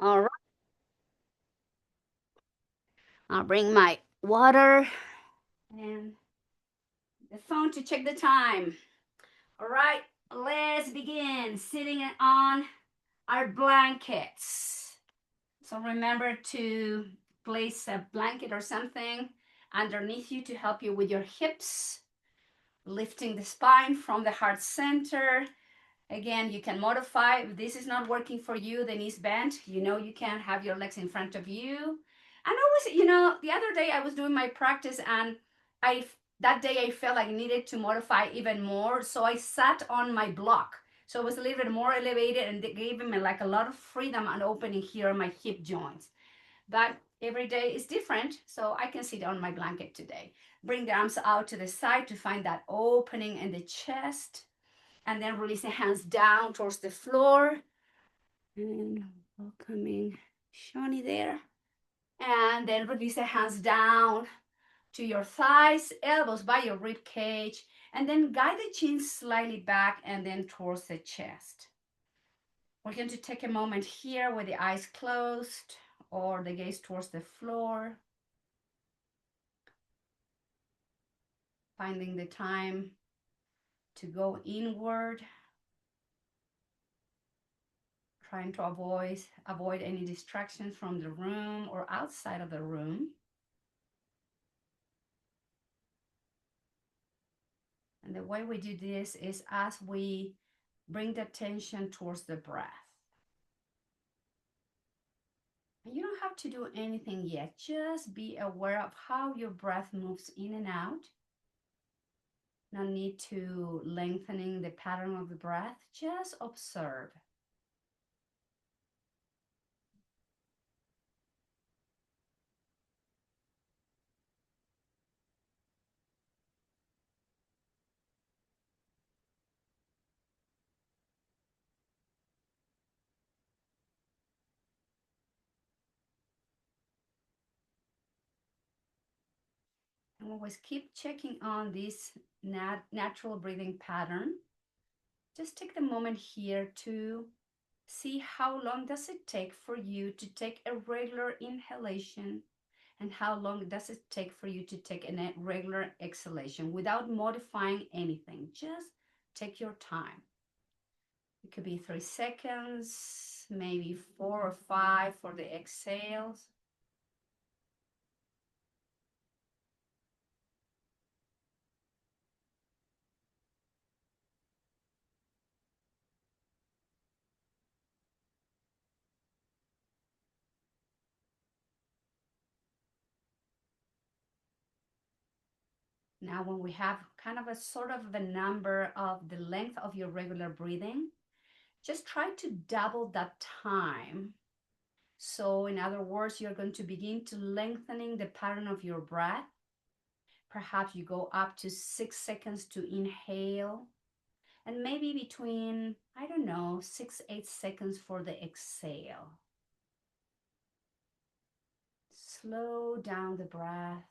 All right, I'll bring my water and the phone to check the time. All right, let's begin sitting on our blankets. So remember to place a blanket or something underneath you to help you with your hips, lifting the spine from the heart center. Again, you can modify. If this is not working for you, the knees bent, you can have your legs in front of you. And always, the other day I was doing my practice and I that day I felt like I needed to modify even more. So I sat on my block. So it was a little bit more elevated and it gave me like a lot of freedom and opening here in my hip joints. But every day is different. So I can sit on my blanket today. Bring the arms out to the side to find that opening in the chest, and then release the hands down towards the floor and welcoming Shawnee there, and then release the hands down to your thighs, elbows by your rib cage, and then guide the chin slightly back and then towards the chest. We're going to take a moment here with the eyes closed or the gaze towards the floor, finding the time to go inward, trying to avoid any distractions from the room or outside of the room. And the way we do this is as we bring the attention towards the breath. And you don't have to do anything yet. Just be aware of how your breath moves in and out. No need to lengthening the pattern of the breath. Just observe. And always keep checking on this natural breathing pattern. Just take the moment here to see how long does it take for you to take a regular inhalation and how long does it take for you to take a regular exhalation without modifying anything. Just take your time. It could be 3 seconds, maybe 4 or 5 for the exhales. Now, when we have kind of a sort of the number of the length of your regular breathing, just try to double that time. So in other words, you're going to begin to lengthening the pattern of your breath. Perhaps you go up to 6 seconds to inhale and maybe between, I don't know, 6, 8 seconds for the exhale. Slow down the breath.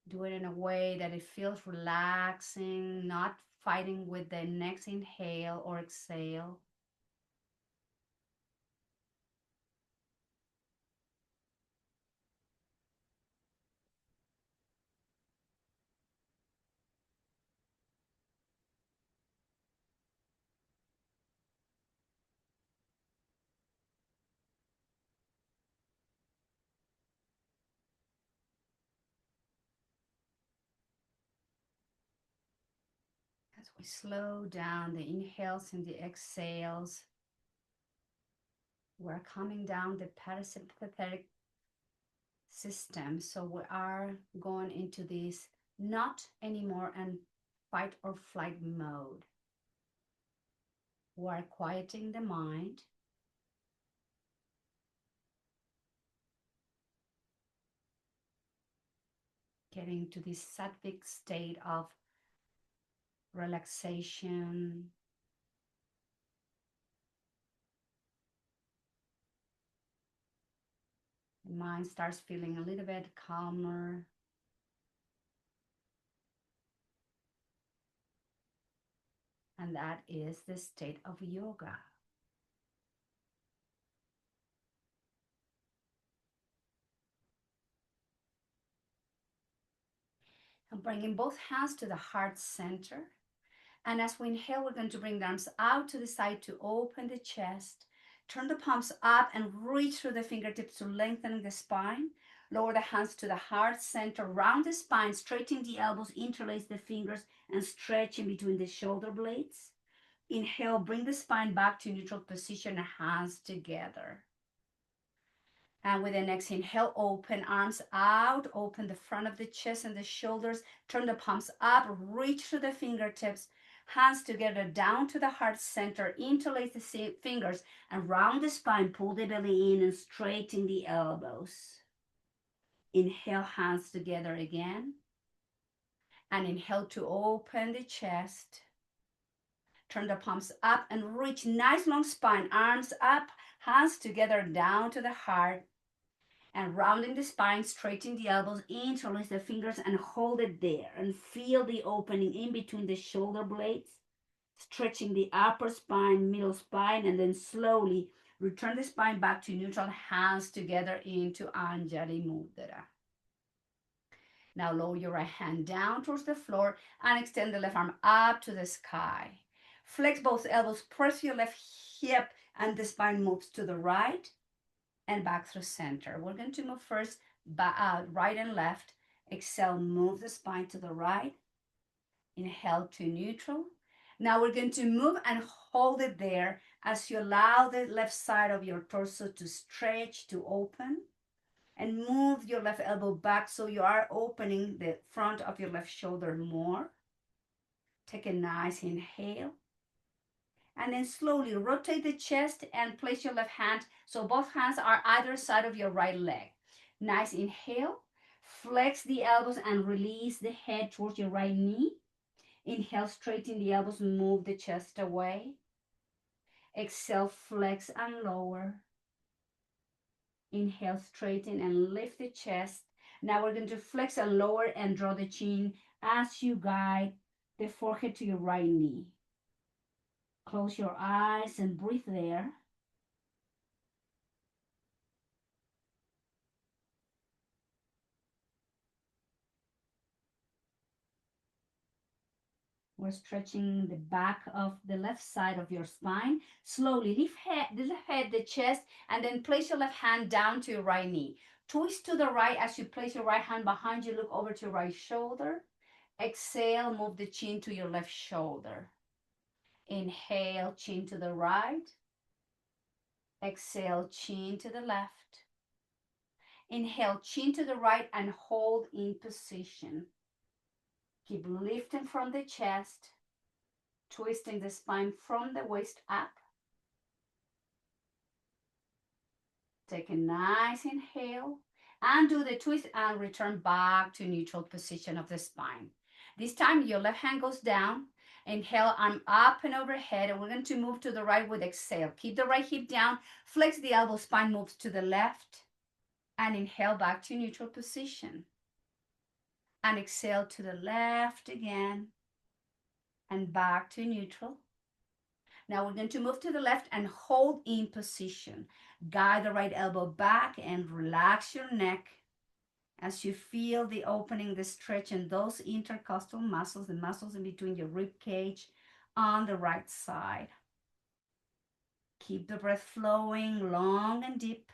Do it in a way that it feels relaxing, not fighting with the next inhale or exhale. As we slow down the inhales and the exhales, we're coming down the parasympathetic system. So we are going into this not anymore and fight or flight mode. We're quieting the mind. Getting to this sattvic state of relaxation. The mind starts feeling a little bit calmer. And that is the state of yoga. And bringing both hands to the heart center. And as we inhale, we're going to bring the arms out to the side to open the chest. Turn the palms up and reach through the fingertips to lengthen the spine. Lower the hands to the heart center, round the spine, straighten the elbows, interlace the fingers, and stretch in between the shoulder blades. Inhale, bring the spine back to neutral position, hands together. And with the next inhale, open arms out, open the front of the chest and the shoulders, turn the palms up, reach through the fingertips, hands together down to the heart center, interlace the fingers and round the spine, pull the belly in and straighten the elbows. Inhale, hands together again. And inhale to open the chest. Turn the palms up and reach, nice long spine, arms up, hands together down to the heart. And rounding the spine, straighten the elbows, interlace the fingers and hold it there. And feel the opening in between the shoulder blades, stretching the upper spine, middle spine, and then slowly return the spine back to neutral, hands together into Anjali Mudra. Now lower your right hand down towards the floor and extend the left arm up to the sky. Flex both elbows, press your left hip, and the spine moves to the right and back through center. We're going to move first right and left. Exhale, move the spine to the right. Inhale to neutral. Now we're going to move and hold it there as you allow the left side of your torso to stretch, to open. And move your left elbow back so you are opening the front of your left shoulder more. Take a nice inhale. And then slowly rotate the chest and place your left hand so both hands are either side of your right leg. Nice inhale. Flex the elbows and release the head towards your right knee. Inhale, straighten the elbows, move the chest away. Exhale, flex and lower. Inhale, straighten and lift the chest. Now we're going to flex and lower and draw the chin as you guide the forehead to your right knee. Close your eyes and breathe there. We're stretching the back of the left side of your spine. Slowly lift the left head, the chest, and then place your left hand down to your right knee. Twist to the right as you place your right hand behind you. Look over to your right shoulder. Exhale, move the chin to your left shoulder. Inhale, chin to the right. Exhale, chin to the left. Inhale, chin to the right and hold in position. Keep lifting from the chest, twisting the spine from the waist up. Take a nice inhale and do the twist and return back to neutral position of the spine. This time your left hand goes down. Inhale, arm up and overhead, and we're going to move to the right with exhale. Keep the right hip down, flex the elbow, spine moves to the left, and inhale back to neutral position. And exhale to the left again, and back to neutral. Now we're going to move to the left and hold in position. Guide the right elbow back and relax your neck as you feel the opening, the stretch in those intercostal muscles, the muscles in between your rib cage on the right side. Keep the breath flowing long and deep.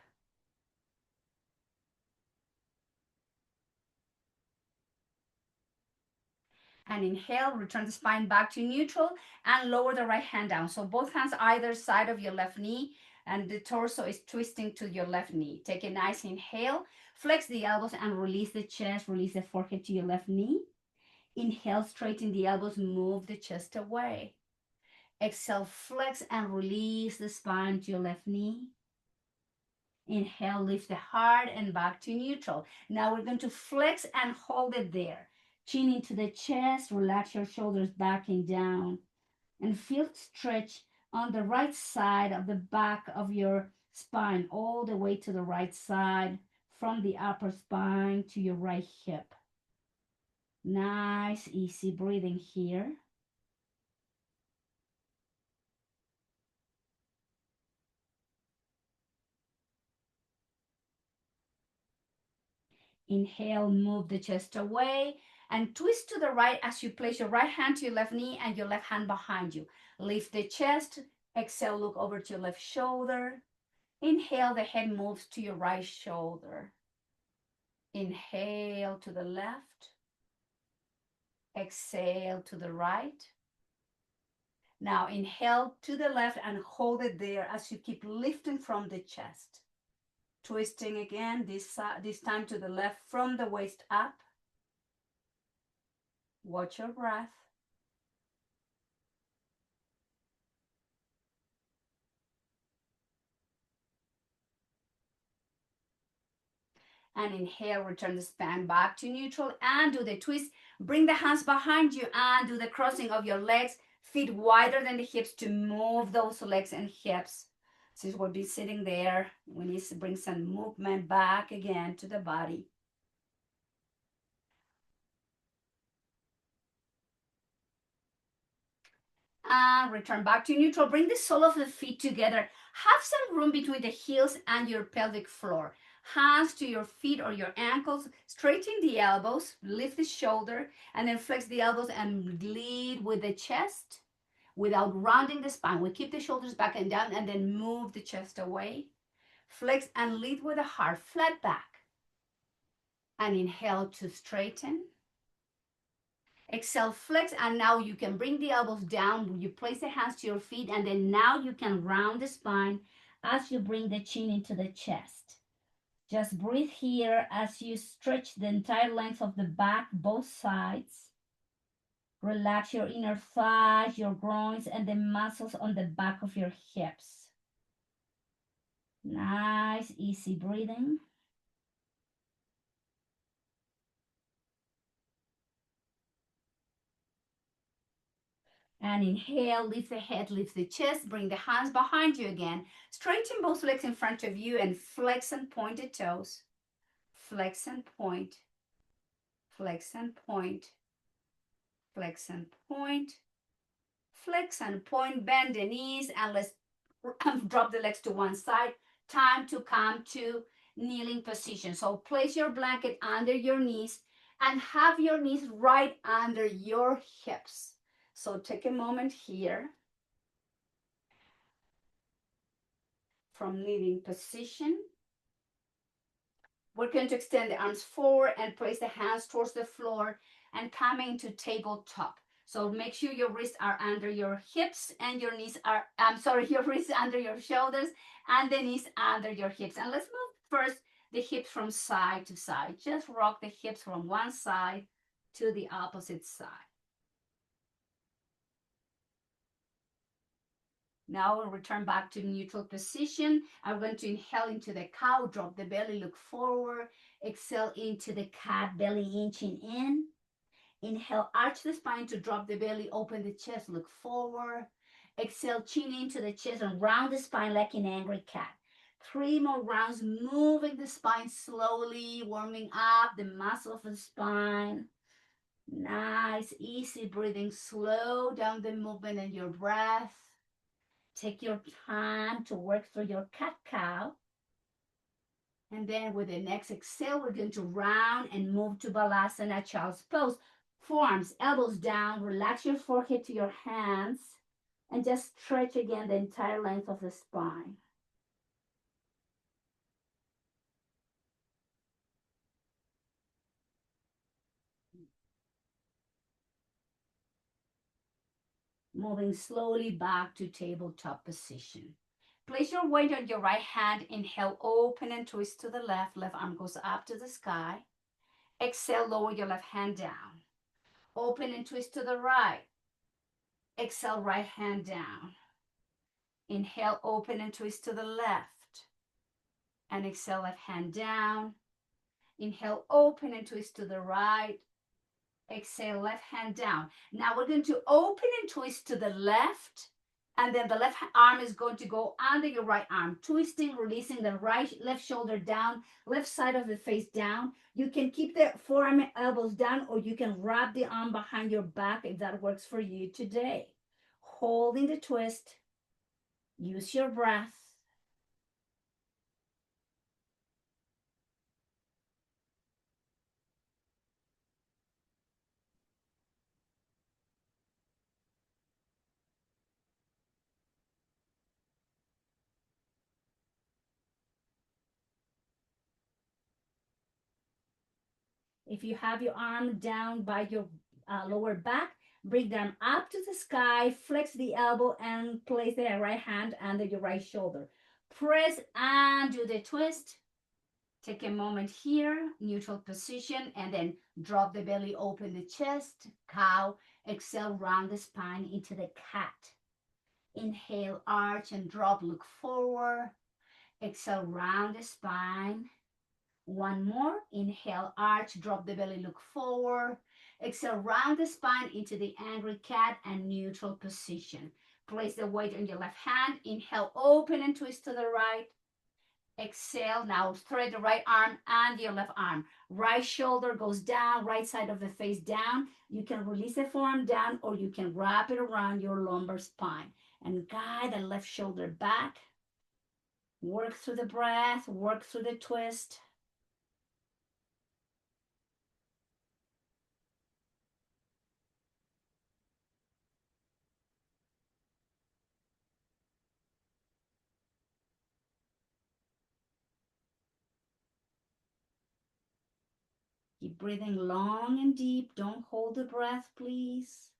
And inhale, return the spine back to neutral and lower the right hand down. So both hands either side of your left knee and the torso is twisting to your left knee. Take a nice inhale, flex the elbows and release the chest, release the forehead to your left knee. Inhale, straighten the elbows, move the chest away. Exhale, flex and release the spine to your left knee. Inhale, lift the heart and back to neutral. Now we're going to flex and hold it there. Chin into the chest, relax your shoulders back and down. And feel stretch on the right side of the back of your spine, all the way to the right side, from the upper spine to your right hip. Nice, easy breathing here. Inhale, move the chest away and twist to the right as you place your right hand to your left knee and your left hand behind you. Lift the chest. Exhale, look over to your left shoulder. Inhale, the head moves to your right shoulder. Inhale to the left. Exhale to the right. Now inhale to the left and hold it there as you keep lifting from the chest. Twisting again, this time to the left from the waist up. Watch your breath. And inhale, return the spine back to neutral and do the twist. Bring the hands behind you and do the crossing of your legs, feet wider than the hips to move those legs and hips. Since we'll be sitting there, we need to bring some movement back again to the body. And return back to neutral. Bring the sole of the feet together. Have some room between the heels and your pelvic floor. Hands to your feet or your ankles. Straighten the elbows. Lift the shoulder. And then flex the elbows and lead with the chest without rounding the spine. We keep the shoulders back and down and then move the chest away. Flex and lead with the heart. Flat back. And inhale to straighten. Exhale, flex, and now you can bring the elbows down. You place the hands to your feet, and then now you can round the spine as you bring the chin into the chest. Just breathe here as you stretch the entire length of the back, both sides. Relax your inner thighs, your groins, and the muscles on the back of your hips. Nice, easy breathing. And inhale, lift the head, lift the chest, bring the hands behind you again. Straighten both legs in front of you and flex and point the toes. Flex and point. Flex and point. Flex and point. Flex and point. Bend the knees and let's drop the legs to one side. Time to come to kneeling position. So place your blanket under your knees and have your knees right under your hips. So take a moment here. From kneeling position, we're going to extend the arms forward and place the hands towards the floor and come into tabletop. So make sure your wrists are under your hips and your knees are, your wrists under your shoulders and the knees under your hips. And let's move first the hips from side to side. Just rock the hips from one side to the opposite side. Now we'll return back to neutral position. I'm going to inhale into the cow, drop the belly, look forward. Exhale into the cat, belly inching in. Inhale, arch the spine to drop the belly, open the chest, look forward. Exhale, chin into the chest and round the spine like an angry cat. 3 more rounds, moving the spine slowly, warming up the muscle of the spine. Nice, easy breathing. Slow down the movement and your breath. Take your time to work through your cat-cow. And then with the next exhale, we're going to round and move to Balasana, child's pose. Forearms, elbows down, relax your forehead to your hands, and just stretch again the entire length of the spine. Moving slowly back to tabletop position. Place your weight on your right hand. Inhale, open and twist to the left. Left arm goes up to the sky. Exhale, lower your left hand down. Open and twist to the right. Exhale, right hand down. Inhale, open and twist to the left. And exhale, left hand down. Inhale, open and twist to the right. Exhale, left hand down. Now we're going to open and twist to the left. And then the left arm is going to go under your right arm. Twisting, releasing the left shoulder down, left side of the face down. You can keep the forearm and elbows down, or you can wrap the arm behind your back if that works for you today. Holding the twist. Use your breath. If you have your arm down by your lower back, bring them up to the sky, flex the elbow, and place the right hand under your right shoulder. Press and do the twist. Take a moment here, neutral position, and then drop the belly, open the chest, cow. Exhale, round the spine into the cat. Inhale, arch and drop, look forward. Exhale, round the spine. One more. Inhale, arch, drop the belly, look forward. Exhale, round the spine into the angry cat and neutral position. Place the weight on your left hand. Inhale, open and twist to the right. Exhale, now thread the right arm and your left arm. Right shoulder goes down, right side of the face down. You can release the forearm down or you can wrap it around your lumbar spine and guide the left shoulder back. Work through the breath, work through the twist. Keep breathing long and deep. Don't hold the breath, please.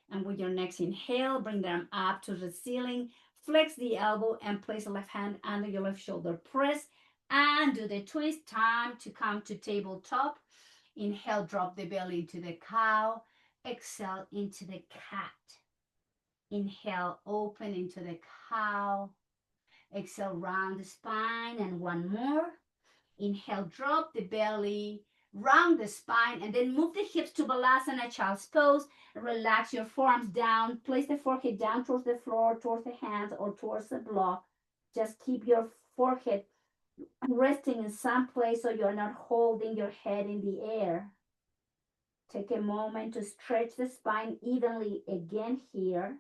And with your next inhale, bring them up to the ceiling. Flex the elbow and place the left hand under your left shoulder. Press and do the twist. Time to come to tabletop. Inhale, drop the belly into the cow. Exhale into the cat. Inhale, open into the cow. Exhale, round the spine, and one more. Inhale, drop the belly, round the spine, and then move the hips to Balasana, child's pose. Relax your forearms down. Place the forehead down towards the floor, towards the hands, or towards the block. Just keep your forehead resting in some place so you're not holding your head in the air. Take a moment to stretch the spine evenly again here.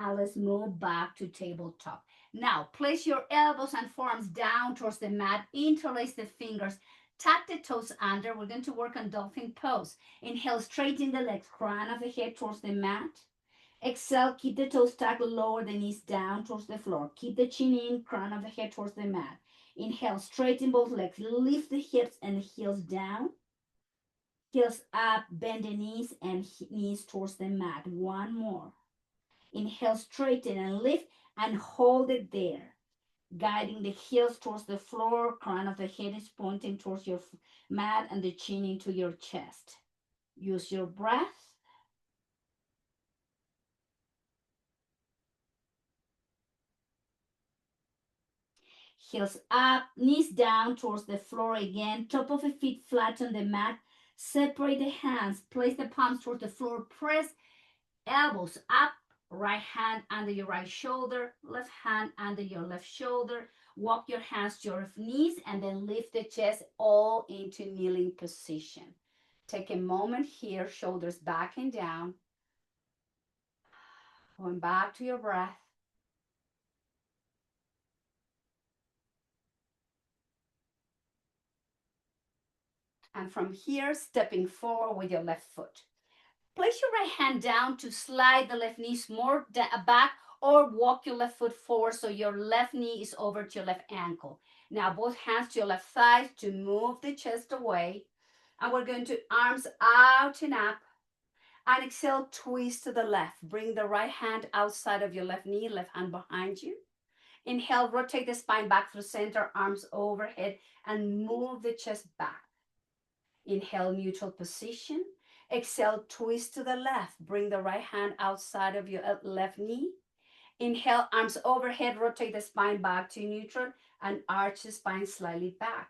And let's move back to tabletop. Now, place your elbows and forearms down towards the mat. Interlace the fingers. Tuck the toes under. We're going to work on dolphin pose. Inhale, straighten the legs. Crown of the head towards the mat. Exhale, keep the toes tucked. Lower the knees down towards the floor. Keep the chin in. Crown of the head towards the mat. Inhale, straighten both legs. Lift the hips and the heels down. Heels up. Bend the knees and knees towards the mat. One more. Inhale, straighten and lift and hold it there. Guiding the heels towards the floor, crown of the head is pointing towards your mat and the chin into your chest. Use your breath. Heels up, knees down towards the floor again. Top of the feet flat on the mat. Separate the hands. Place the palms towards the floor. Press elbows up. Right hand under your right shoulder, left hand under your left shoulder. Walk your hands to your knees and then lift the chest all into kneeling position. Take a moment here, shoulders back and down. Going back to your breath. And from here, stepping forward with your left foot. Place your right hand down to slide the left knees more back or walk your left foot forward so your left knee is over to your left ankle. Now both hands to your left thigh to move the chest away. And we're going to arms out and up. And exhale, twist to the left. Bring the right hand outside of your left knee, left hand behind you. Inhale, rotate the spine back through center, arms overhead, and move the chest back. Inhale, neutral position. Exhale, twist to the left. Bring the right hand outside of your left knee. Inhale, arms overhead, rotate the spine back to neutral and arch the spine slightly back.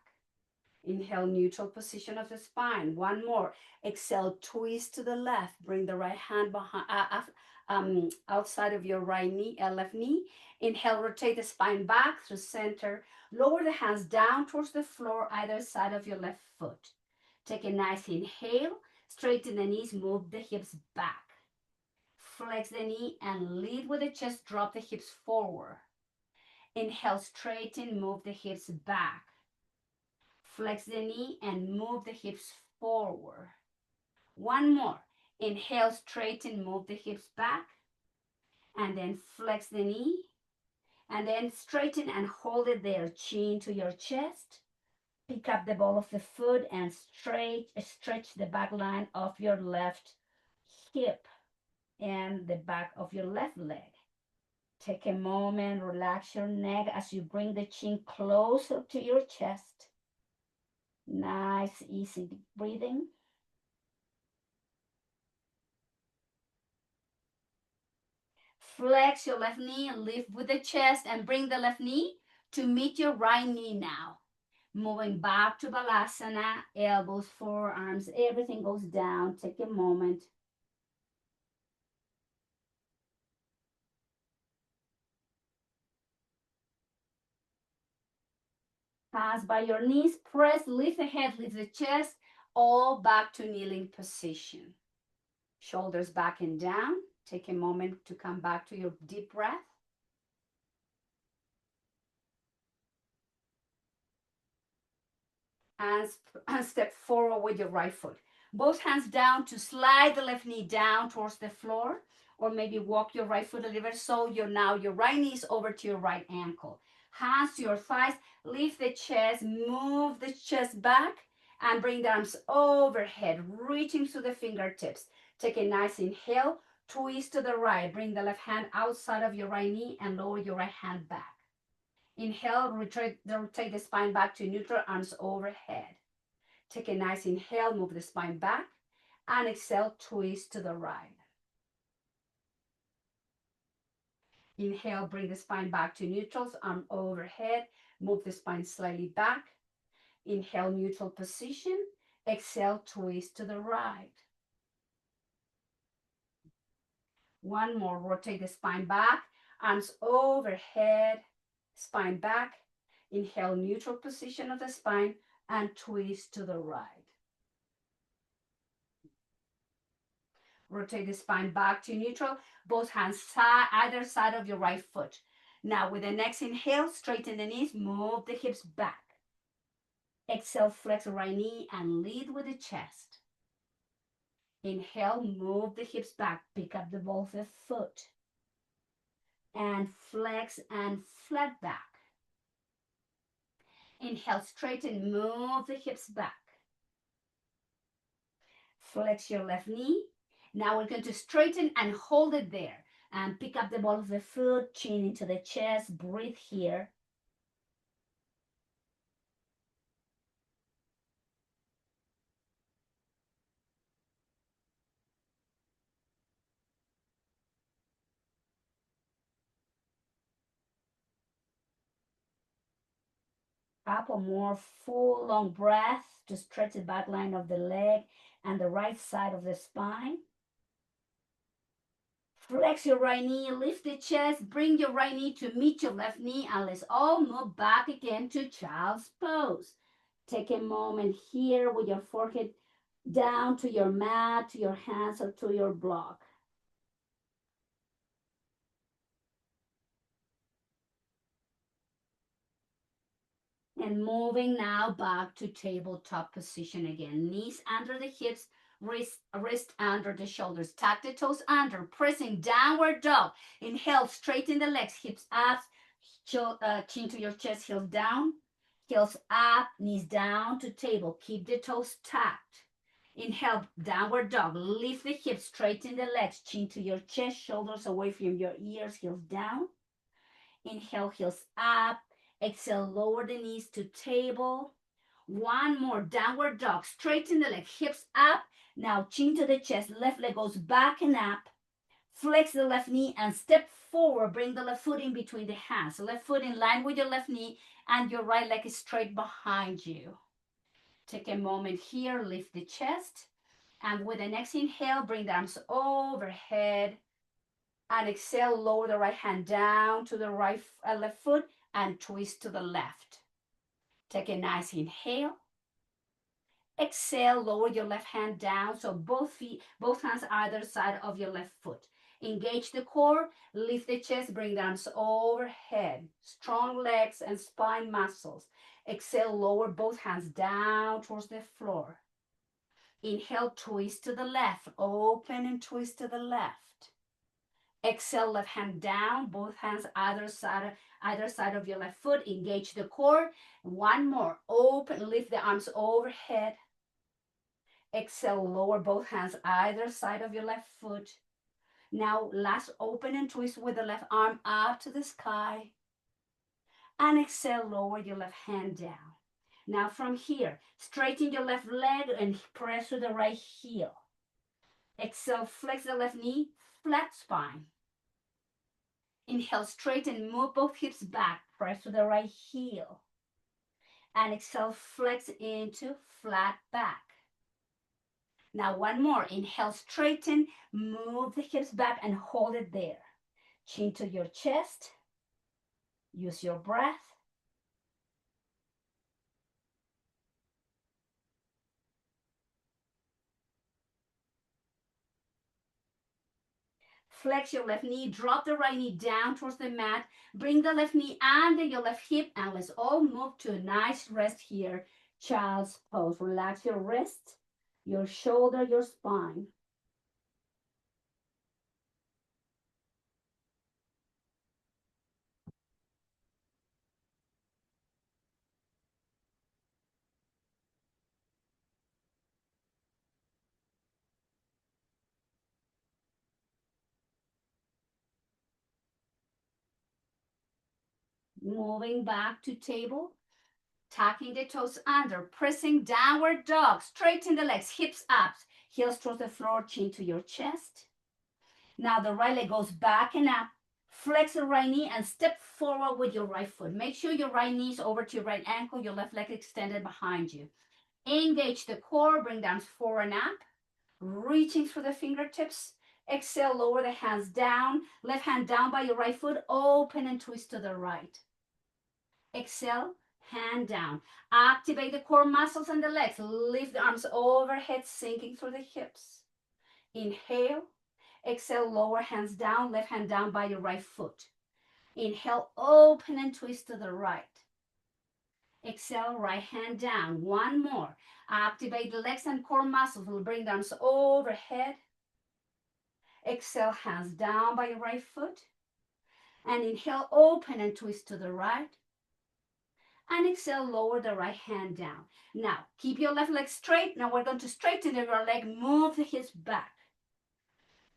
Inhale, neutral position of the spine. One more. Exhale, twist to the left. Bring the right hand behind, outside of your right knee, left knee. Inhale, rotate the spine back through center. Lower the hands down towards the floor, either side of your left foot. Take a nice inhale, straighten the knees, move the hips back. Flex the knee and lead with the chest, drop the hips forward. Inhale, straighten, move the hips back. Flex the knee and move the hips forward. One more. Inhale, straighten, move the hips back. And then flex the knee. And then straighten and hold it there. Chin to your chest. Pick up the ball of the foot and stretch the back line of your left hip and the back of your left leg. Take a moment, relax your neck as you bring the chin closer to your chest. Nice, easy breathing. Flex your left knee and lift with the chest and bring the left knee to meet your right knee now. Moving back to Balasana, elbows, forearms, everything goes down. Take a moment. Hands by your knees, press, lift the head, lift the chest, all back to kneeling position. Shoulders back and down. Take a moment to come back to your deep breath. And step forward with your right foot. Both hands down to slide the left knee down towards the floor, or maybe walk your right foot a little bit so now your right knee is over to your right ankle. Hands to your thighs, lift the chest, move the chest back, and bring the arms overhead, reaching through the fingertips. Take a nice inhale, twist to the right, bring the left hand outside of your right knee and lower your right hand back. Inhale, rotate the spine back to neutral, arms overhead. Take a nice inhale, move the spine back, and exhale, twist to the right. Inhale, bring the spine back to neutral, arm overhead, move the spine slightly back. Inhale, neutral position. Exhale, twist to the right. One more, rotate the spine back, arms overhead, spine back. Inhale, neutral position of the spine and twist to the right. Rotate the spine back to neutral, both hands either side of your right foot. Now with the next inhale, straighten the knees, move the hips back. Exhale, flex the right knee and lead with the chest. Inhale, move the hips back, pick up the ball of the foot. And flex and flat back. Inhale, straighten, move the hips back. Flex your left knee. Now we're going to straighten and hold it there. And pick up the ball of the foot, chin into the chest, breathe here. Up a more full long breath to stretch the back line of the leg and the right side of the spine. Flex your right knee, lift the chest, bring your right knee to meet your left knee, and let's all move back again to child's pose. Take a moment here with your forehead down to your mat, to your hands, or to your block. And moving now back to tabletop position again. Knees under the hips, wrist under the shoulders. Tuck the toes under, pressing downward dog. Inhale, straighten the legs, hips up, chin to your chest, heels down. Heels up, knees down to table. Keep the toes tucked. Inhale, downward dog. Lift the hips, straighten the legs, chin to your chest, shoulders away from your ears, heels down. Inhale, heels up. Exhale, lower the knees to table. One more, downward dog. Straighten the leg, hips up. Now chin to the chest, left leg goes back and up. Flex the left knee and step forward. Bring the left foot in between the hands. Left foot in line with your left knee and your right leg is straight behind you. Take a moment here, lift the chest. And with the next inhale, bring the arms overhead. And exhale, lower the right hand down to the left foot and twist to the left. Take a nice inhale. Exhale, lower your left hand down. So both hands either side of your left foot. Engage the core, lift the chest, bring the arms overhead. Strong legs and spine muscles. Exhale, lower both hands down towards the floor. Inhale, twist to the left, open and twist to the left. Exhale, left hand down, both hands either side of your left foot. Engage the core. One more, open, lift the arms overhead. Exhale, lower both hands either side of your left foot. Now, last open and twist with the left arm up to the sky. And exhale, lower your left hand down. Now from here, straighten your left leg and press to the right heel. Exhale, flex the left knee, flat spine. Inhale, straighten, move both hips back, press to the right heel. And exhale, flex into flat back. Now one more, inhale, straighten, move the hips back and hold it there. Chin to your chest, use your breath. Flex your left knee, drop the right knee down towards the mat, bring the left knee under your left hip, and let's all move to a nice rest here. Child's pose. Relax your wrist, your shoulder, your spine. Moving back to table, tucking the toes under, pressing downward dog, straighten the legs, hips up, heels towards the floor, chin to your chest. Now the right leg goes back and up. Flex the right knee and step forward with your right foot. Make sure your right knee is over to your right ankle, your left leg extended behind you. Engage the core, bring the arms forward and up, reaching through the fingertips. Exhale, lower the hands down, left hand down by your right foot, open and twist to the right. Exhale, hand down. Activate the core muscles and the legs. Lift the arms overhead, sinking through the hips. Inhale. Exhale, lower hands down, left hand down by your right foot. Inhale, open and twist to the right. Exhale, right hand down. One more. Activate the legs and core muscles. We'll bring the arms overhead. Exhale, hands down by your right foot. And inhale, open and twist to the right. And exhale, lower the right hand down. Now, keep your left leg straight. Now we're going to straighten your leg, move the hips back.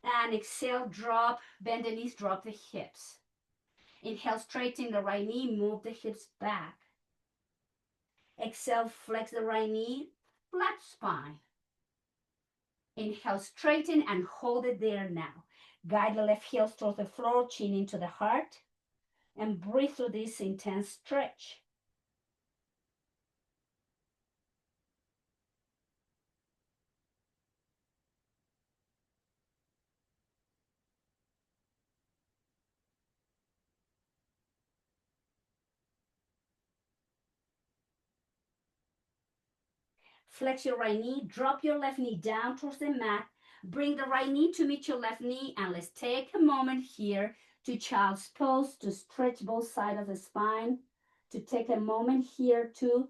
And exhale, drop, bend the knees, drop the hips. Inhale, straighten the right knee, move the hips back. Exhale, flex the right knee, flat spine. Inhale, straighten and hold it there now. Guide the left heel towards the floor, chin into the heart. And breathe through this intense stretch. Flex your right knee, drop your left knee down towards the mat. Bring the right knee to meet your left knee, and let's take a moment here to child's pose, to stretch both sides of the spine, to take a moment here to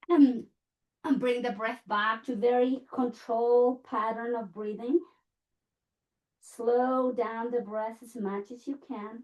and bring the breath back to very controlled pattern of breathing. Slow down the breath as much as you can.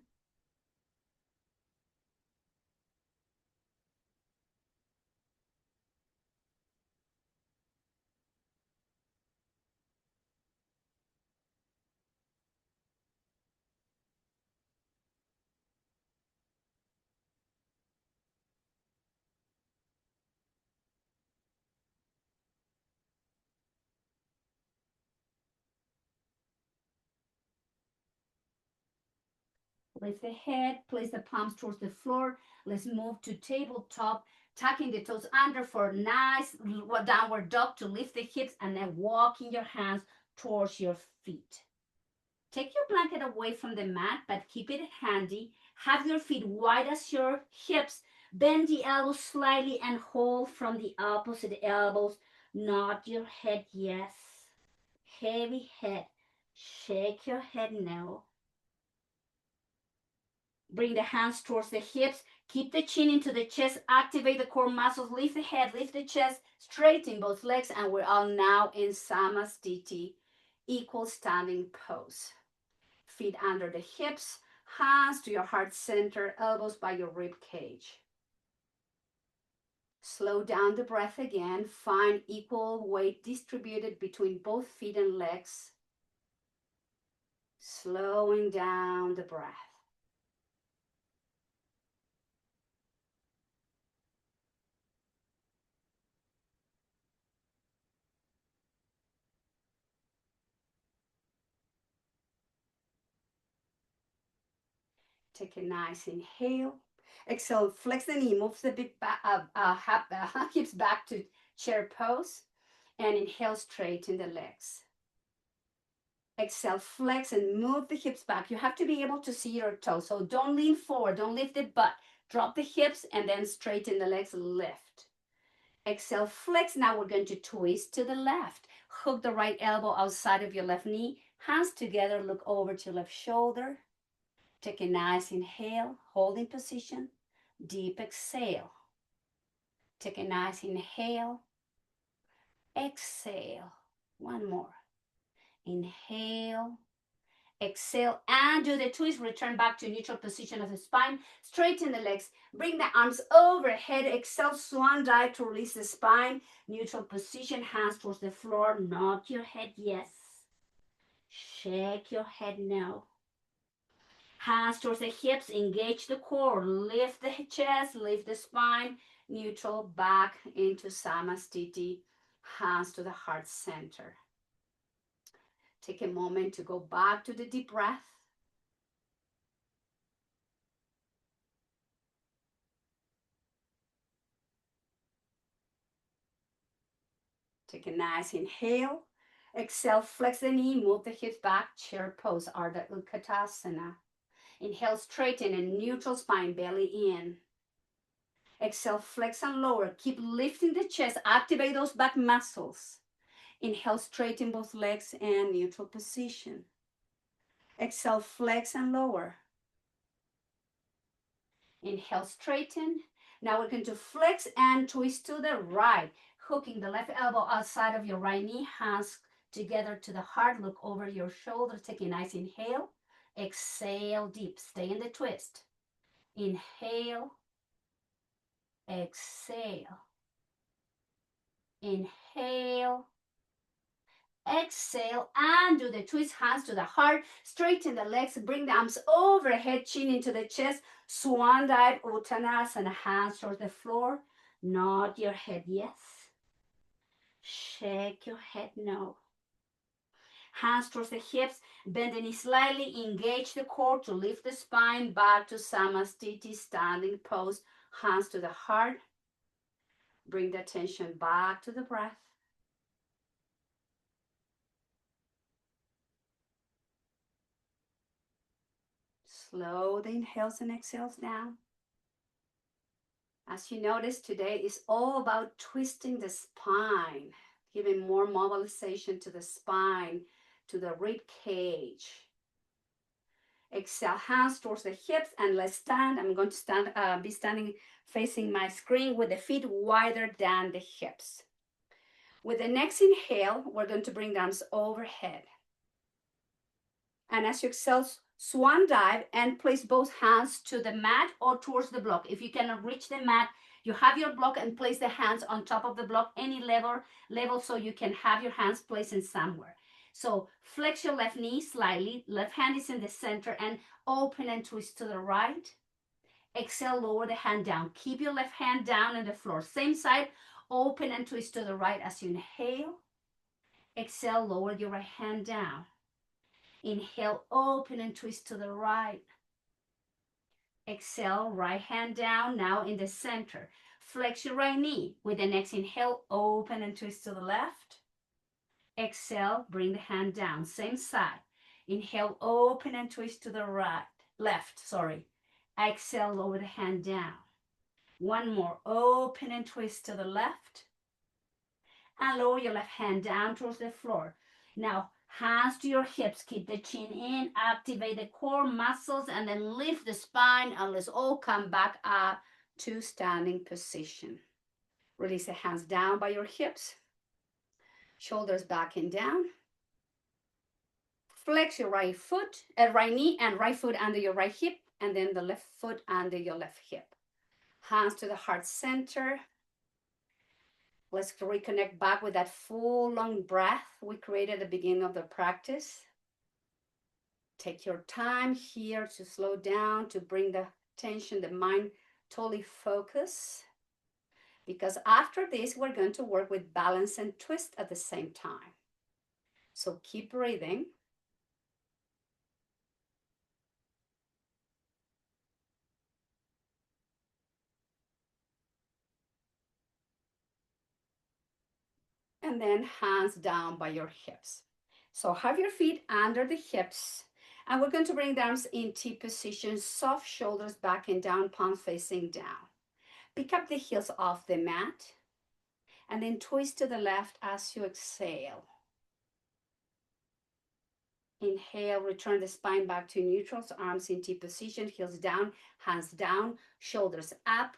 Lift the head, place the palms towards the floor. Let's move to tabletop, tucking the toes under for a nice downward dog to lift the hips, and then walking your hands towards your feet. Take your blanket away from the mat, but keep it handy. Have your feet wide as your hips. Bend the elbows slightly and hold from the opposite elbows. Nod your head, yes. Heavy head. Shake your head no. Bring the hands towards the hips. Keep the chin into the chest. Activate the core muscles. Lift the head, lift the chest. Straighten both legs. And we're all now in Samastiti, equal standing pose. Feet under the hips. Hands to your heart center. Elbows by your rib cage. Slow down the breath again. Find equal weight distributed between both feet and legs. Slowing down the breath. Take a nice inhale. Exhale, flex the knee, moves the bit back, hips back to chair pose. And inhale, straighten the legs. Exhale, flex and move the hips back. You have to be able to see your toes. So don't lean forward, don't lift the butt. Drop the hips and then straighten the legs, lift. Exhale, flex. Now we're going to twist to the left. Hook the right elbow outside of your left knee. Hands together, look over to left shoulder. Take a nice inhale, holding position. Deep exhale. Take a nice inhale. Exhale. One more. Inhale. Exhale and do the twist. Return back to neutral position of the spine. Straighten the legs. Bring the arms overhead. Exhale, swan dive to release the spine. Neutral position, hands towards the floor. Nod your head, yes. Shake your head, no. Hands towards the hips, engage the core. Lift the chest, lift the spine. Neutral, back into Samastiti. Hands to the heart center. Take a moment to go back to the deep breath. Take a nice inhale. Exhale, flex the knee, move the hips back, chair pose, Ardha Utkatasana. Inhale, straighten and neutral spine, belly in. Exhale, flex and lower. Keep lifting the chest, activate those back muscles. Inhale, straighten both legs and neutral position. Exhale, flex and lower. Inhale, straighten. Now we're going to flex and twist to the right, hooking the left elbow outside of your right knee, hands together to the heart. Look over your shoulder. Take a nice inhale. Exhale deep. Stay in the twist. Inhale. Exhale. Inhale. Exhale and do the twist, hands to the heart. Straighten the legs. Bring the arms overhead, chin into the chest. Swan dive, Uttanasana, hands towards the floor. Nod your head, yes. Shake your head, no. Hands towards the hips, bend the knee slightly, engage the core to lift the spine back to Samastiti, standing pose. Hands to the heart. Bring the attention back to the breath. Slow the inhales and exhales down. As you notice, today is all about twisting the spine, giving more mobilization to the spine, to the rib cage. Exhale, hands towards the hips, and let's stand. I'm going to be standing facing my screen with the feet wider than the hips. With the next inhale, we're going to bring the arms overhead. And as you exhale, swan dive and place both hands to the mat or towards the block. If you cannot reach the mat, you have your block and place the hands on top of the block, any level so you can have your hands placed in somewhere. So flex your left knee slightly, left hand is in the center, and open and twist to the right. Exhale, lower the hand down. Keep your left hand down on the floor. Same side, open and twist to the right as you inhale. Exhale, lower your right hand down. Inhale, open and twist to the right. Exhale, right hand down, now in the center. Flex your right knee. With the next inhale, open and twist to the left. Exhale, bring the hand down, same side. Inhale, open and twist to the left. Exhale, lower the hand down. One more, open and twist to the left. And lower your left hand down towards the floor. Now, Hands to your hips, keep the chin in, activate the core muscles, and then lift the spine, and let's all come back up to standing position. Release the hands down by your hips, shoulders back and down. Flex your right foot, right knee and right foot under your right hip, and then the left foot under your left hip. Hands to the heart center. Let's reconnect back with that full long breath we created at the beginning of the practice. Take your time here to slow down, to bring the attention, the mind totally focus. Because after this, we're going to work with balance and twist at the same time. So keep breathing. And then hands down by your hips. So have your feet under the hips. And we're going to bring the arms in T position, soft shoulders back and down, palms facing down. Pick up the heels off the mat. And then twist to the left as you exhale. Inhale, return the spine back to neutral, so arms in T position, heels down, hands down, shoulders up,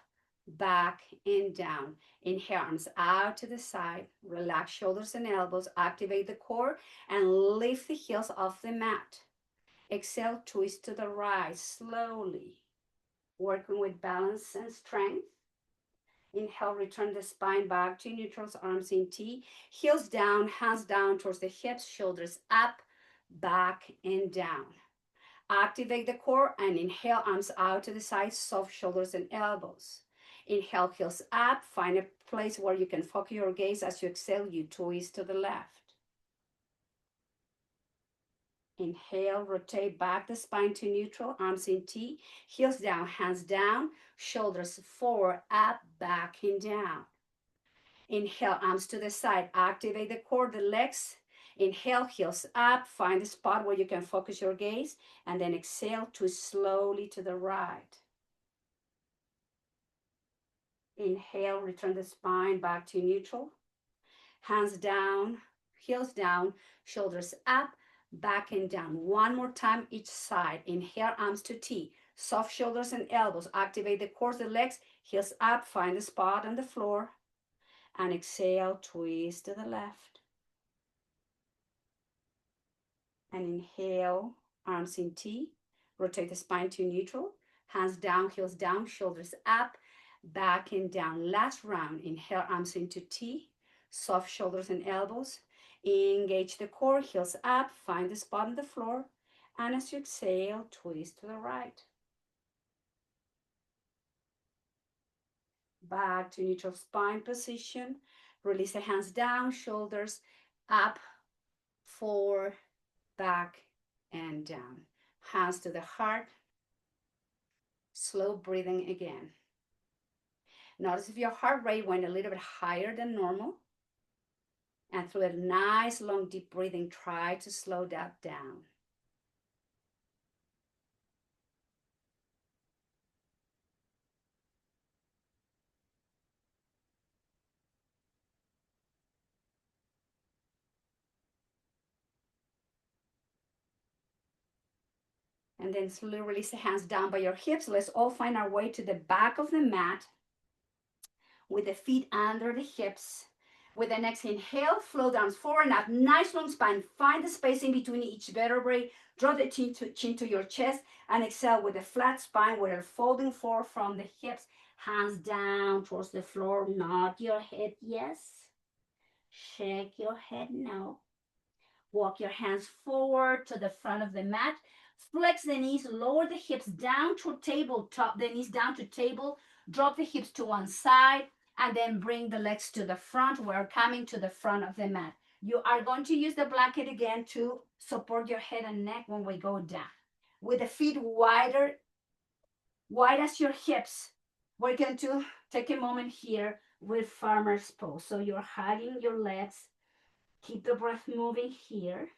back and down. Inhale, arms out to the side, relax shoulders and elbows, activate the core, and lift the heels off the mat. Exhale, twist to the right, slowly, working with balance and strength. Inhale, return the spine back to neutral, arms in T, heels down, hands down towards the hips, shoulders up, back and down. Activate the core and inhale, arms out to the side, soft shoulders and elbows. Inhale, heels up, find a place where you can focus your gaze. As you exhale, you twist to the left. Inhale, rotate back the spine to neutral, arms in T, heels down, hands down, shoulders forward, up, back and down. Inhale, arms to the side, activate the core, the legs. Inhale, heels up, find the spot where you can focus your gaze, and then exhale, twist slowly to the right. Inhale, return the spine back to neutral. Hands down, heels down, shoulders up, back and down. One more time each side. Inhale, arms to T, soft shoulders and elbows. Activate the core, the legs, heels up, find the spot on the floor. And exhale, twist to the left. And inhale, arms in T, rotate the spine to neutral, hands down, heels down, shoulders up, back and down. Last round, inhale, arms into T, soft shoulders and elbows, engage the core, heels up, find the spot on the floor, and as you exhale, twist to the right. Back to neutral spine position, release the hands down, shoulders up, forward, back and down. Hands to the heart. Slow breathing again. Notice if your heart rate went a little bit higher than normal. And through a nice long deep breathing, try to slow that down. And then slowly release the hands down by your hips. Let's all find our way to the back of the mat with the feet under the hips. With the next inhale, flow down forward, up, nice long spine. Find the space in between each vertebrae. Draw the chin to your chest, and exhale with a flat spine. We're folding forward from the hips, hands down towards the floor. Nod your head, yes. Shake your head, no. Walk your hands forward to the front of the mat. Flex the knees, lower the hips down to tabletop, the knees down to table. Drop the hips to one side, and then bring the legs to the front. We're coming to the front of the mat. You are going to use the blanket again to support your head and neck when we go down. With the feet wide as your hips, we're going to take a moment here with farmer's pose. So you're hugging your legs. Keep the breath moving here.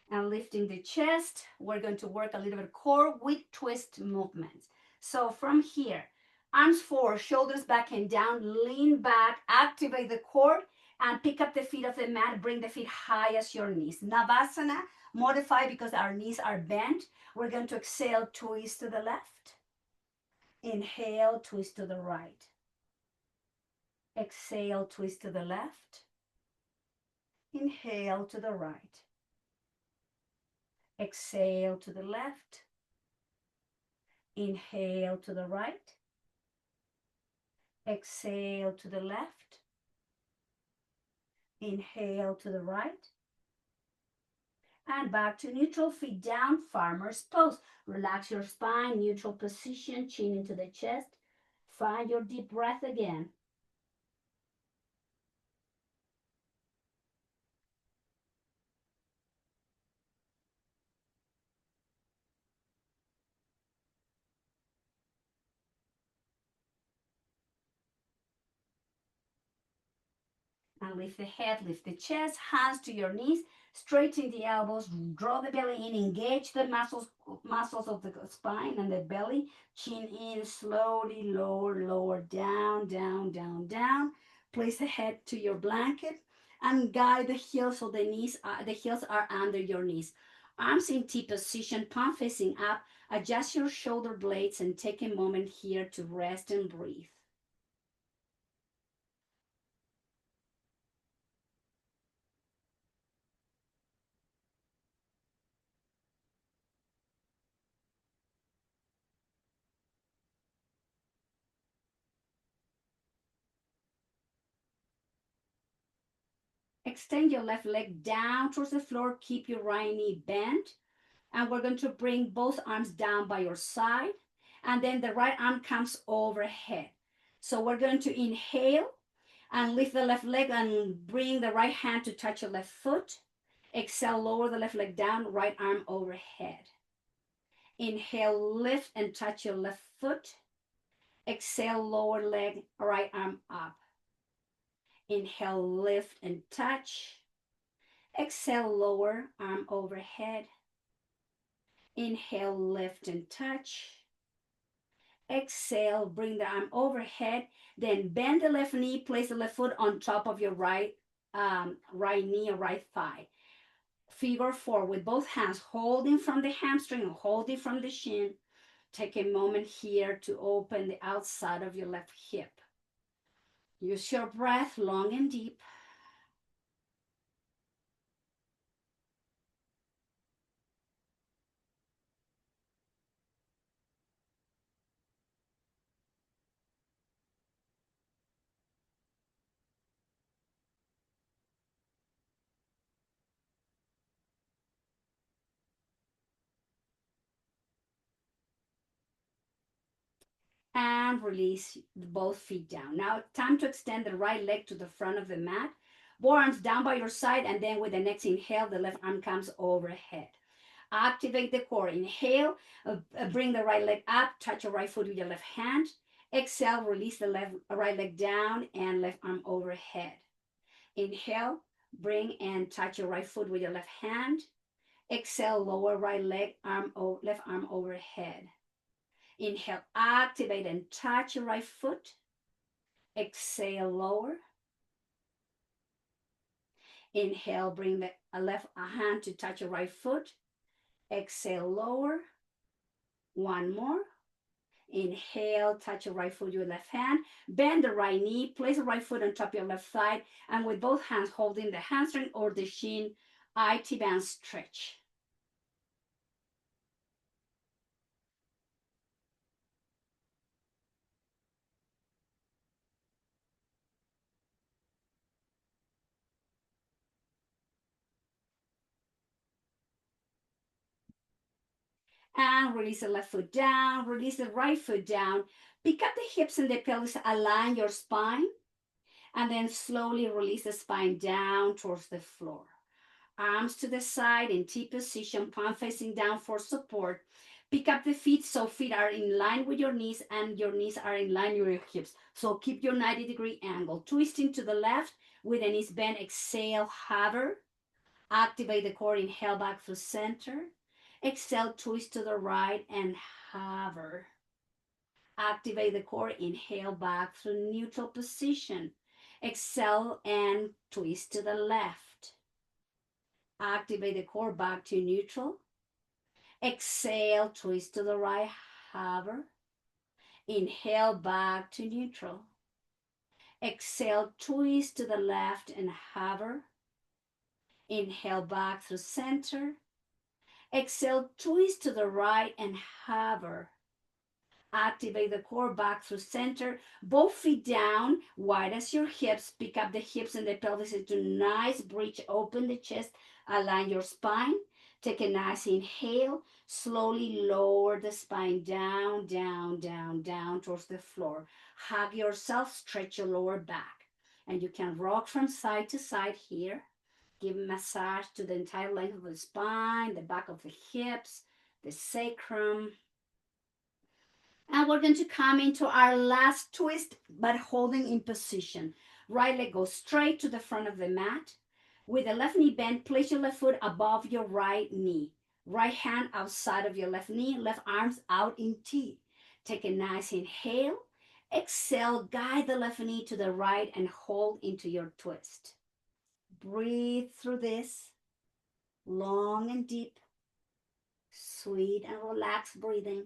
And lifting the chest, we're going to work a little bit core with twist movements. So from here, arms forward, shoulders back and down, lean back, activate the core, and pick up the feet off the mat. Bring the feet high as your knees. Navasana, modify because our knees are bent. We're going to exhale, twist to the left. Inhale, twist to the right. Exhale, twist to the left. Inhale to the right. Exhale to the left. Inhale to the right. Exhale to the left. Inhale to the right. And back to neutral, feet down, farmer's pose. Relax your spine, neutral position, chin into the chest. Find your deep breath again. And lift the head, lift the chest, hands to your knees, straighten the elbows, draw the belly in, engage the muscles of the spine and the belly, chin in, slowly lower, lower, down, down, down, down. Place the head to your blanket and guide the heels so the heels are under your knees. Arms in T position, palm facing up. Adjust your shoulder blades and take a moment here to rest and breathe. Extend your left leg down towards the floor. Keep your right knee bent. And we're going to bring both arms down by your side. And then the right arm comes overhead. So we're going to inhale and lift the left leg and bring the right hand to touch your left foot. Exhale, lower the left leg down, right arm overhead. Inhale, lift and touch your left foot. Exhale, lower leg, right arm up. Inhale, lift and touch. Exhale, lower arm overhead. Inhale, lift and touch. Exhale, bring the arm overhead. Then bend the left knee, place the left foot on top of your right knee or right thigh. Figure four with both hands, holding from the hamstring and holding from the shin. Take a moment here to open the outside of your left hip. Use your breath long and deep. And release both feet down. Now, time to extend the right leg to the front of the mat. Both arms down by your side, and then with the next inhale, the left arm comes overhead. Activate the core. Inhale, bring the right leg up, touch your right foot with your left hand. Exhale, release the right leg down and left arm overhead. Inhale, bring and touch your right foot with your left hand. Exhale, lower right leg, left arm overhead. Inhale, activate and touch your right foot. Exhale, lower. Inhale, bring the left hand to touch your right foot. Exhale, lower. One more. Inhale, touch your right foot with your left hand. Bend the right knee, place the right foot on top of your left thigh, and with both hands holding the hamstring or the shin, IT band stretch. And release the left foot down, release the right foot down. Pick up the hips and the pelvis, align your spine, and then slowly release the spine down towards the floor. Arms to the side in T position, palm facing down for support. Pick up the feet so feet are in line with your knees and your knees are in line with your hips. So keep your 90-degree angle. Twisting to the left with the knees bent. Exhale, hover. Activate the core, inhale back through center. Exhale, twist to the right and hover. Activate the core. Inhale back through neutral position. Exhale and twist to the left. Activate the core back to neutral. Exhale, twist to the right, hover. Inhale back to neutral. Exhale, twist to the left and hover. Inhale back through center. Exhale, twist to the right and hover. Activate the core back through center. Both feet down, wide as your hips. Pick up the hips and the pelvis into nice bridge. Open the chest. Align your spine. Take a nice inhale. Slowly lower the spine down, down, down, down towards the floor. Hug yourself. Stretch your lower back. And you can rock from side to side here. Give a massage to the entire length of the spine, the back of the hips, the sacrum. And we're going to come into our last twist, but holding in position. Right leg goes straight to the front of the mat. With the left knee bent, place your left foot above your right knee. Right hand outside of your left knee, left arms out in T. Take a nice inhale. Exhale, guide the left knee to the right and hold into your twist. Breathe through this, long and deep, sweet and relaxed breathing.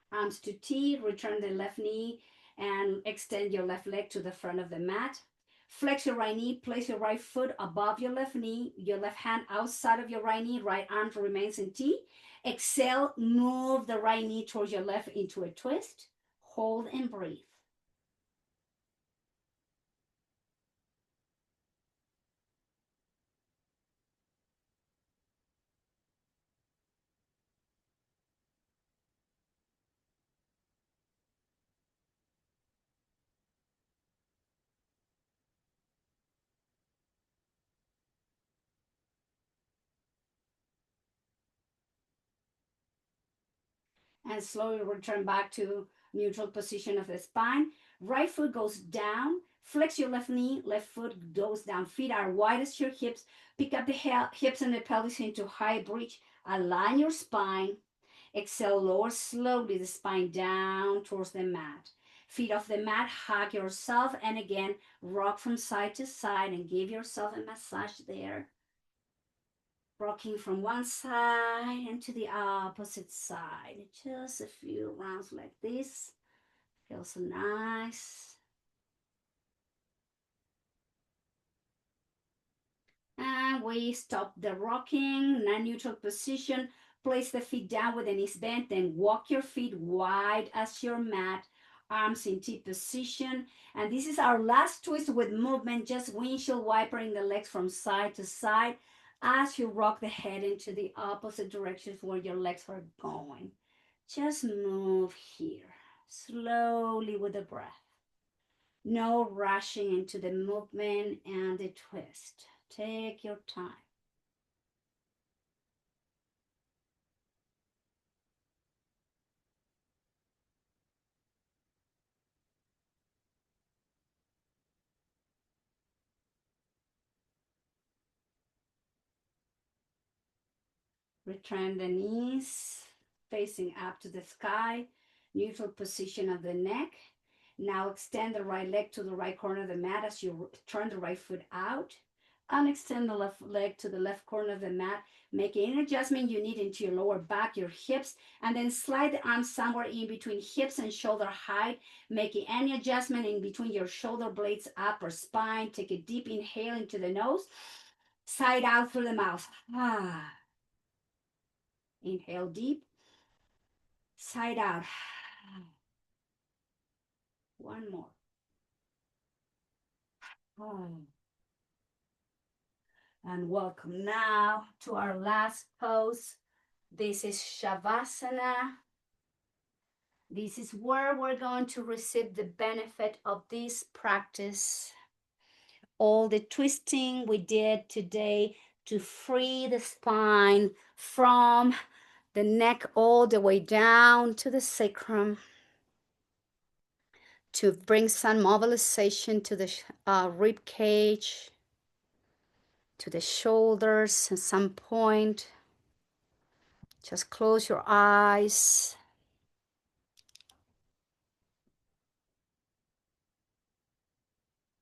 Arms to T, return the left knee and extend your left leg to the front of the mat. Flex your right knee, place your right foot above your left knee, your left hand outside of your right knee, right arm remains in T. Exhale, move the right knee towards your left into a twist. Hold and breathe. And slowly return back to neutral position of the spine. Right foot goes down. Flex your left knee, left foot goes down. Feet are wide as your hips. Pick up the hips and the pelvis into high bridge. Align your spine. Exhale, lower slowly the spine down towards the mat. Feet off the mat, hug yourself, and again, rock from side to side and give yourself a massage there. Rocking from one side and to the opposite side. Just a few rounds like this. Feels so nice. And we stop the rocking, non-neutral position. Place the feet down with the knees bent, then walk your feet wide as your mat, arms in T position. And this is our last twist with movement, just windshield wipering the legs from side to side as you rock the head into the opposite directions where your legs are going. Just move here, slowly with the breath. No rushing into the movement and the twist. Take your time. Return the knees facing up to the sky, neutral position of the neck. Now extend the right leg to the right corner of the mat as you turn the right foot out. And extend the left leg to the left corner of the mat. Make any adjustment you need into your lower back, your hips, and then slide the arms somewhere in between hips and shoulder height, making any adjustment in between your shoulder blades, upper spine. Take a deep inhale into the nose, side out through the mouth. Inhale deep, side out. One more. And welcome now to our last pose. This is Shavasana. This is where we're going to receive the benefit of this practice. All the twisting we did today, to free the spine from the neck all the way down to the sacrum, to bring some mobilization to the rib cage, to the shoulders at some point. Just close your eyes.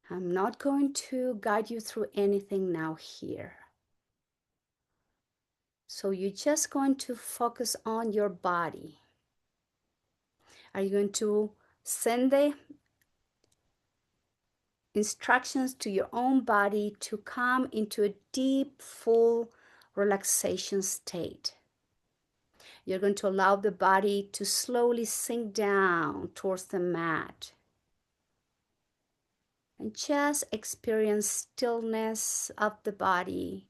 I'm not going to guide you through anything now here. So you're just going to focus on your body. Are you going to send the instructions to your own body to come into a deep, full relaxation state? You're going to allow the body to slowly sink down towards the mat and just experience stillness of the body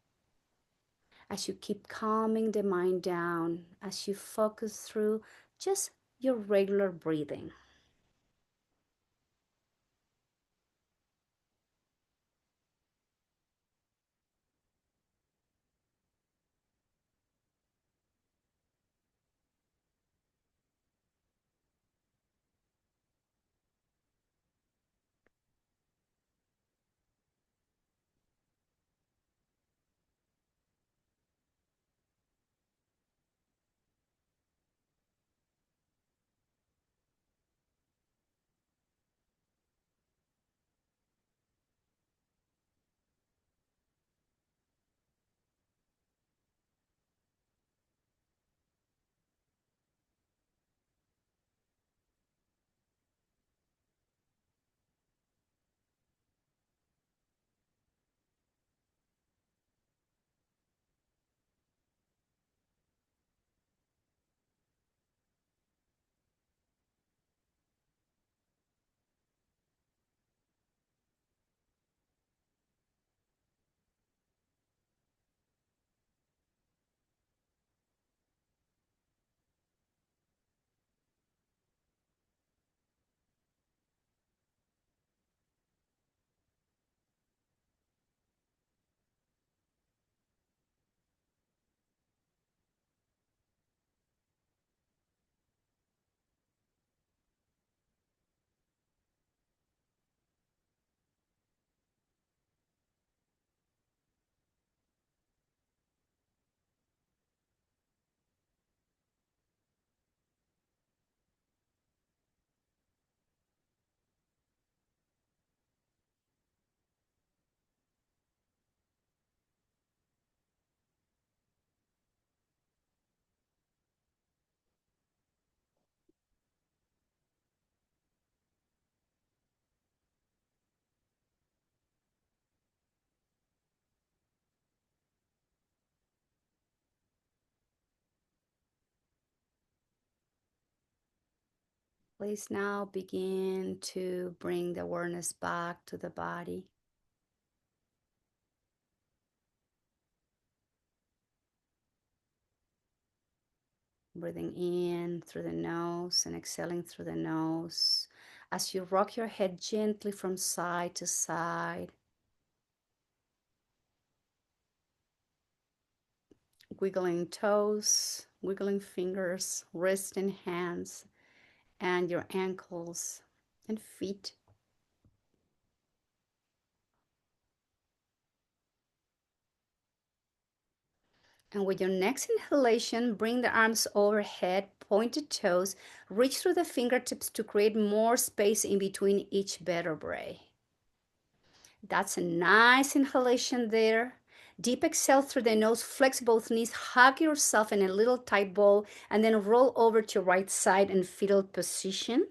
as you keep calming the mind down, as you focus through just your regular breathing. Please now begin to bring the awareness back to the body. Breathing in through the nose and exhaling through the nose as you rock your head gently from side to side, wiggling toes, wiggling fingers, wrists and hands, and your ankles and feet. And with your next inhalation, bring the arms overhead, pointed toes, reach through the fingertips to create more space in between each vertebrae. That's a nice inhalation there. Deep exhale through the nose, flex both knees, hug yourself in a little tight ball, and then roll over to your right side in fetal position.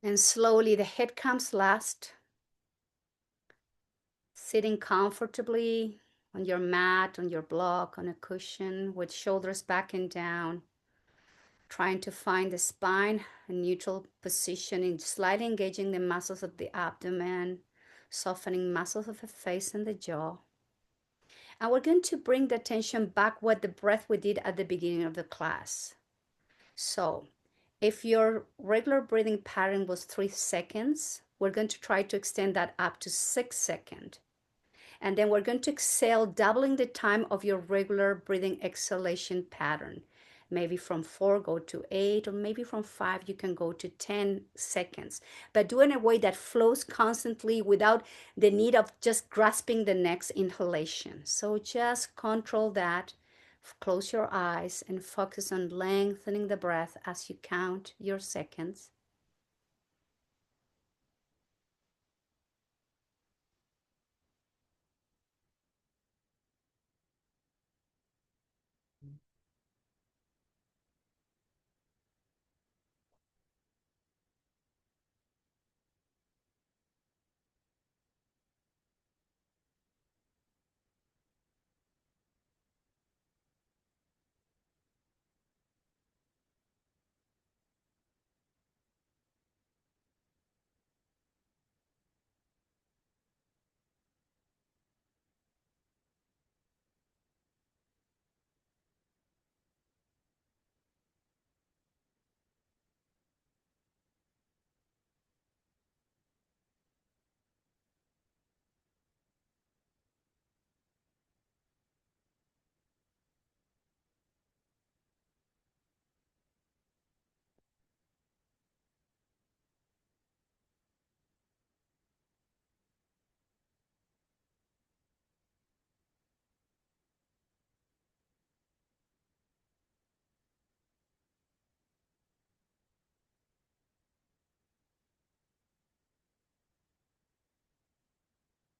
And slowly the head comes last. Sitting comfortably on your mat, on your block, on a cushion with shoulders back and down. Trying to find the spine, a neutral position, in slightly engaging the muscles of the abdomen, softening muscles of the face and the jaw. And we're going to bring the attention back with the breath we did at the beginning of the class. So if your regular breathing pattern was 3 seconds, We're going to try to extend that up to 6 seconds. And then we're going to exhale, doubling the time of your regular breathing exhalation pattern. Maybe from 4 go to 8, or maybe from 5 you can go to 10 seconds. But do it in a way that flows constantly without the need of just grasping the next inhalation. So just control that. Close your eyes and focus on lengthening the breath as you count your seconds.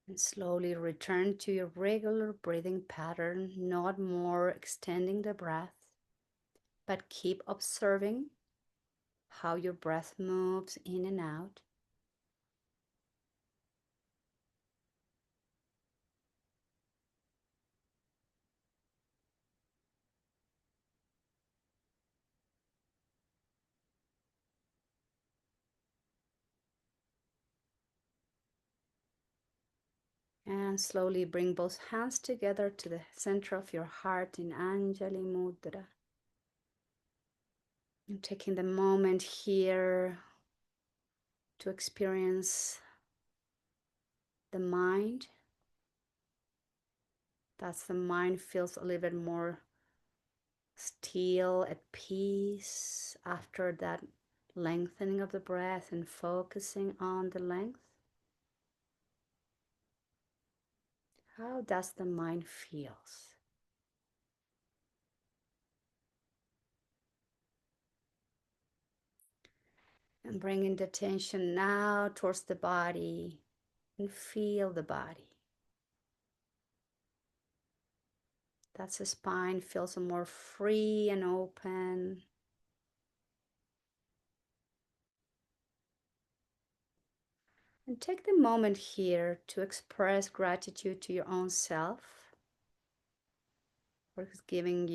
And slowly return to your regular breathing pattern, not more extending the breath, but keep observing how your breath moves in and out. And slowly bring both hands together to the center of your heart in Anjali Mudra. And taking the moment here to experience the mind. That's the mind feels a little bit more still, at peace after that lengthening of the breath and focusing on the length. How does the mind feels? And bringing the attention now towards the body and feel the body. That's the spine feels more free and open. And take the moment here to express gratitude to your own self for giving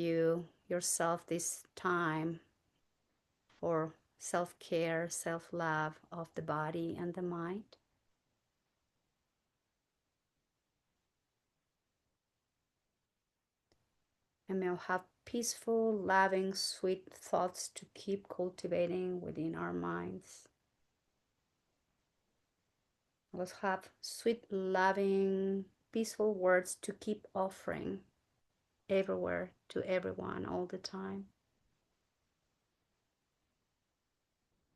yourself this time for self-care, self-love of the body and the mind. And we'll have peaceful, loving, sweet thoughts to keep cultivating within our minds. Let's have sweet, loving, peaceful words to keep offering everywhere, to everyone, all the time.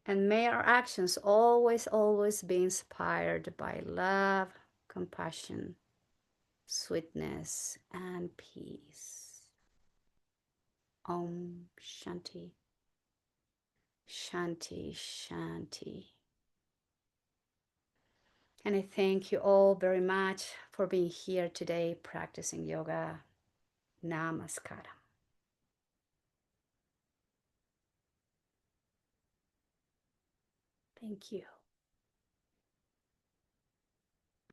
And may our actions always, always be inspired by love, compassion, sweetness, and peace. Om Shanti. Shanti, Shanti. And I thank you all very much for being here today practicing yoga. Namaskaram. Thank you.